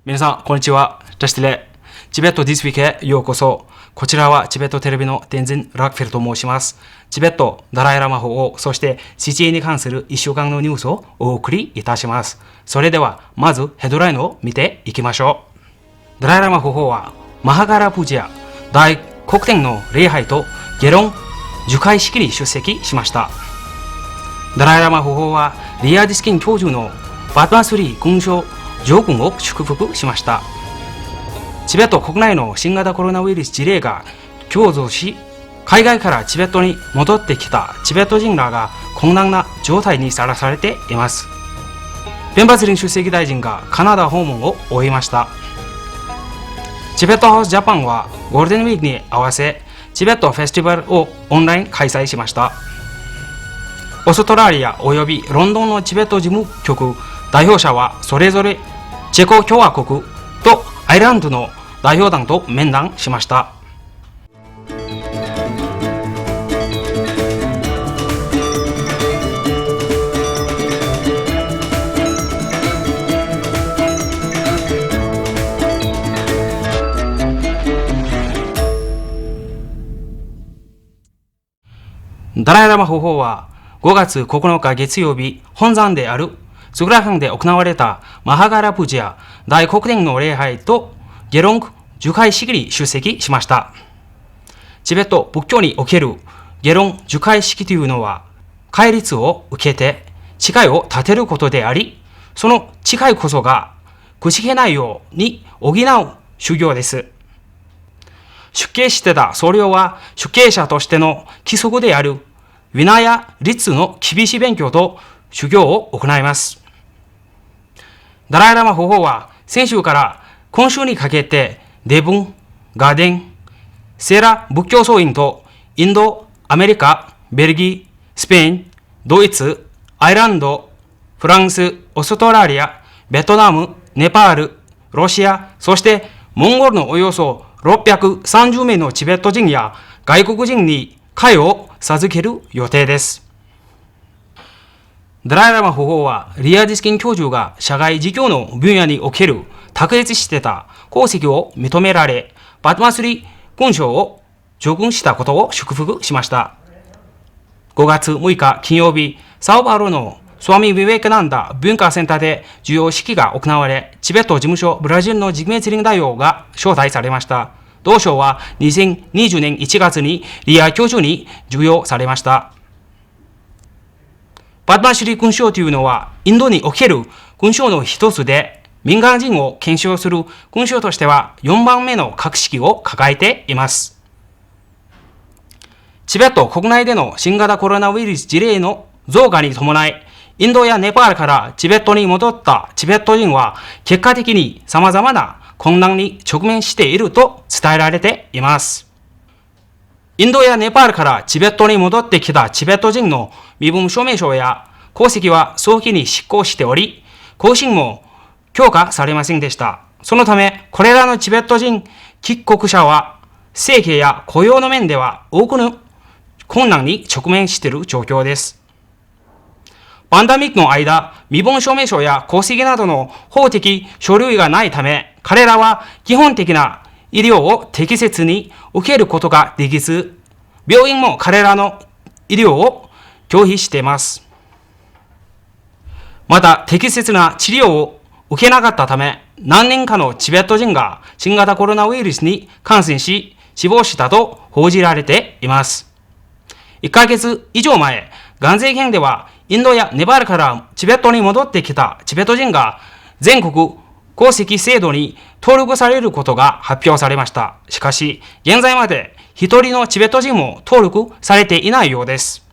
皆さん、こんにちは。ジャスティレ。チベット This Week へようこそ。こちらはチベットテレビのテンジン・ラックフェルと申します。チベット、ダライラマ法王、そして CGA に関する1週間のニュースをお送りいたします。それでは、まずヘッドラインを見ていきましょう。ダライラマ法王は、マハガラプージャ、大黒天の礼拝とゲロン受会式に出席しました。ダライラマ法王は、リアディスキン教授のバトマスリー勲章上軍を祝福しました。チベット国内の新型コロナウイルス事例が急増し、海外からチベットに戻ってきたチベット人らが困難な状態にさらされています。ベンバツリン出席大臣がカナダ訪問を終えました。チベットハウスジャパンはゴールデンウィークに合わせチベットフェスティバルをオンライン開催しました。オーストラリアおよびロンドンのチベット事務局代表者はそれぞれチェコ共和国とアイルランドの代表団と面談しました。ダライラマ法王は5月9日月曜日、本山であるスグラハンで行われたマハガラプージャ大黒天の礼拝とゲロン受会式に出席しました。チベット仏教におけるゲロン受会式というのは、戒律を受けて誓いを立てることであり、その誓いこそがくじけないように補う修行です。出家してた僧侶は出家者としての規則であるウィナや律の厳しい勉強と修行を行います。ダライラマ法王は先週から今週にかけてデブン、ガーデン、セーラ仏教僧院とインド、アメリカ、ベルギー、スペイン、ドイツ、アイルランド、フランス、オーストラリア、ベトナム、ネパール、ロシア、そしてモンゴルのおよそ630名のチベット人や外国人に会を授ける予定です。ダライラマ法王はリアディスキン教授が社会事業の分野における卓越してた功績を認められ、バトマスリ勲章を上軍したことを祝福しました。5月6日金曜日、サオパウロのスワミ・ヴィヴェカナンダ文化センターで授与式が行われ、チベット事務所ブラジルのジグメツリン大王が招待されました。同賞は2020年1月にリア教授に授与されました。バトマシリ勲章というのはインドにおける勲章の一つで、民間人を検証する勲章としては4番目の格式を抱えています。チベット国内での新型コロナウイルス事例の増加に伴い、インドやネパールからチベットに戻ったチベット人は結果的に様々な困難に直面していると伝えられています。インドやネパールからチベットに戻ってきたチベット人の身分証明書や功績は早期に失効しており、更新も強化されませんでした。そのため、これらのチベット人帰国者は生計や雇用の面では多くの困難に直面している状況です。パンダミックの間、身分証明書や功績などの法的書類がないため、彼らは基本的な医療を適切に受けることができず、病院も彼らの医療を拒否しています。また、適切な治療を受けなかったため、何人かのチベット人が新型コロナウイルスに感染し、死亡したと報じられています。1ヶ月以上前、ガンゼイ県では、インドやネパールからチベットに戻ってきたチベット人が全国公式制度に登録されることが発表されました。しかし、現在まで一人のチベット人も登録されていないようです。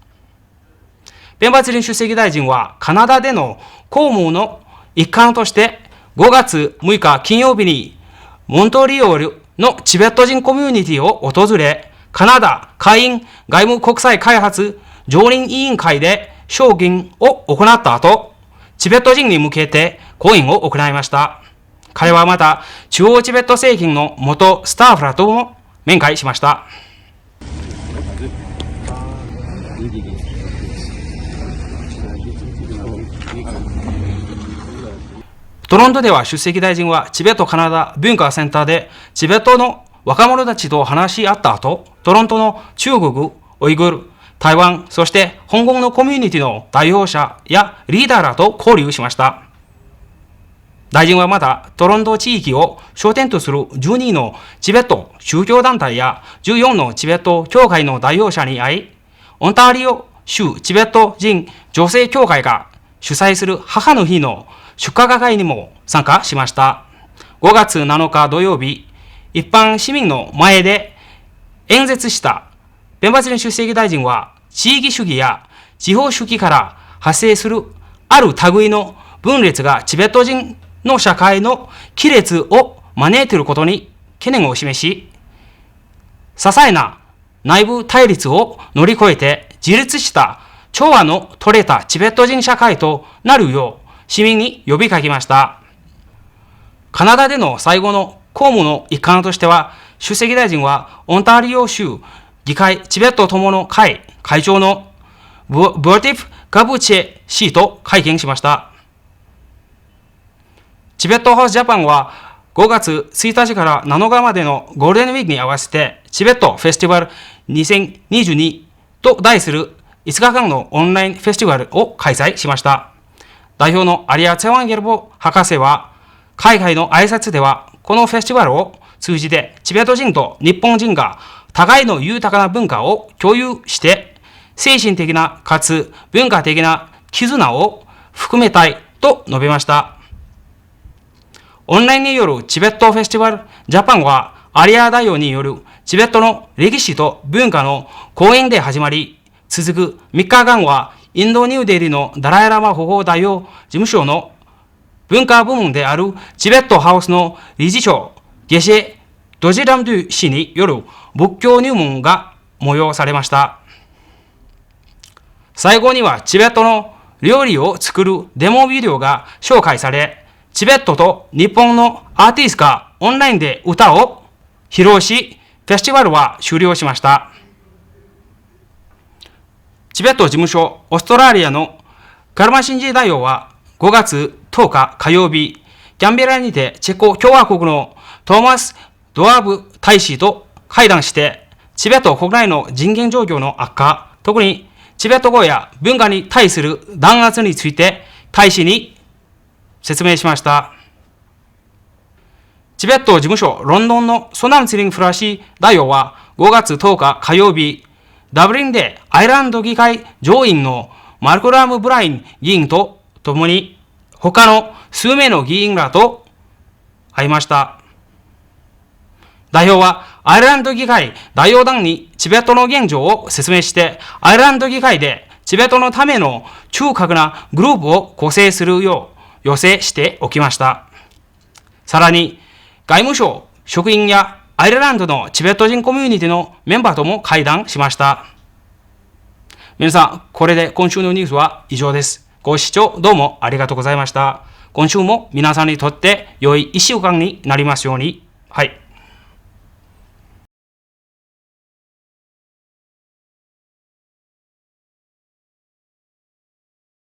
ベンバツリン出席大臣はカナダでの公務の一環として5月6日金曜日にモントリオールのチベット人コミュニティを訪れ、カナダ下院外務国際開発常任委員会で証言を行った後、チベット人に向けて講演を行いました。彼はまた中央チベット政権の元スタッフらとも面会しました。トロントでは出席大臣はチベットカナダ文化センターでチベットの若者たちと話し合った後、トロントの中国、ウイグル、台湾、そして香港のコミュニティの代表者やリーダーらと交流しました。大臣はまた、トロント地域を焦点とする12のチベット宗教団体や14のチベット教会の代表者に会い、オンタリオ州チベット人女性協会が主催する母の日の祝賀会にも参加しました。5月7日土曜日、一般市民の前で演説したベンバチン出席大臣は、地域主義や地方主義から発生するある類の分裂がチベット人の社会の亀裂を招いていることに懸念を示し、些細な内部対立を乗り越えて自立した調和の取れたチベット人社会となるよう市民に呼びかけました。カナダでの最後の公務の一環としては、出席大臣はオンタリオ州議会チベット友の会会長のブーティフ・ガブチェ氏と会見しました。チベットハウスジャパンは5月1日から7日までのゴールデンウィークに合わせてチベットフェスティバル2022と題する5日間のオンラインフェスティバルを開催しました。代表のアリア・ツェワンゲルボ博士は、海外の挨拶ではこのフェスティバルを通じてチベット人と日本人が互いの豊かな文化を共有して精神的なかつ文化的な絆を含めたいと述べました。オンラインによるチベットフェスティバルジャパンはアリア大王によるチベットの歴史と文化の講演で始まり、続く3日間はインドニューデリーのダライラマ保護代表事務所の文化部門であるチベットハウスの理事長ゲシェ・ドジラムドゥ氏による仏教入門が催されました。最後にはチベットの料理を作るデモビデオが紹介され、チベットと日本のアーティストがオンラインで歌を披露し、フェスティバルは終了しました。チベット事務所オーストラリアのカルマシンジ大王は5月10日火曜日、キャンベラにてチェコ共和国のトーマス・ドアーブ大使と会談して、チベット国内の人権状況の悪化、特にチベット語や文化に対する弾圧について大使に説明しました。チベット事務所ロンドンのソナムツリンフラシ大王は5月10日火曜日、ダブリンでアイルランド議会上院のマルコラム・ブライン議員と共に他の数名の議員らと会いました。代表はアイルランド議会代表団にチベットの現状を説明して、アイルランド議会でチベットのための中核なグループを構成するよう要請しておきました。さらに外務省職員やアイルランドのチベット人コミュニティのメンバーとも会談しました。皆さん、これで今週のニュースは以上です。ご視聴どうもありがとうございました。今週も皆さんにとって良い1週間になりますように。はい。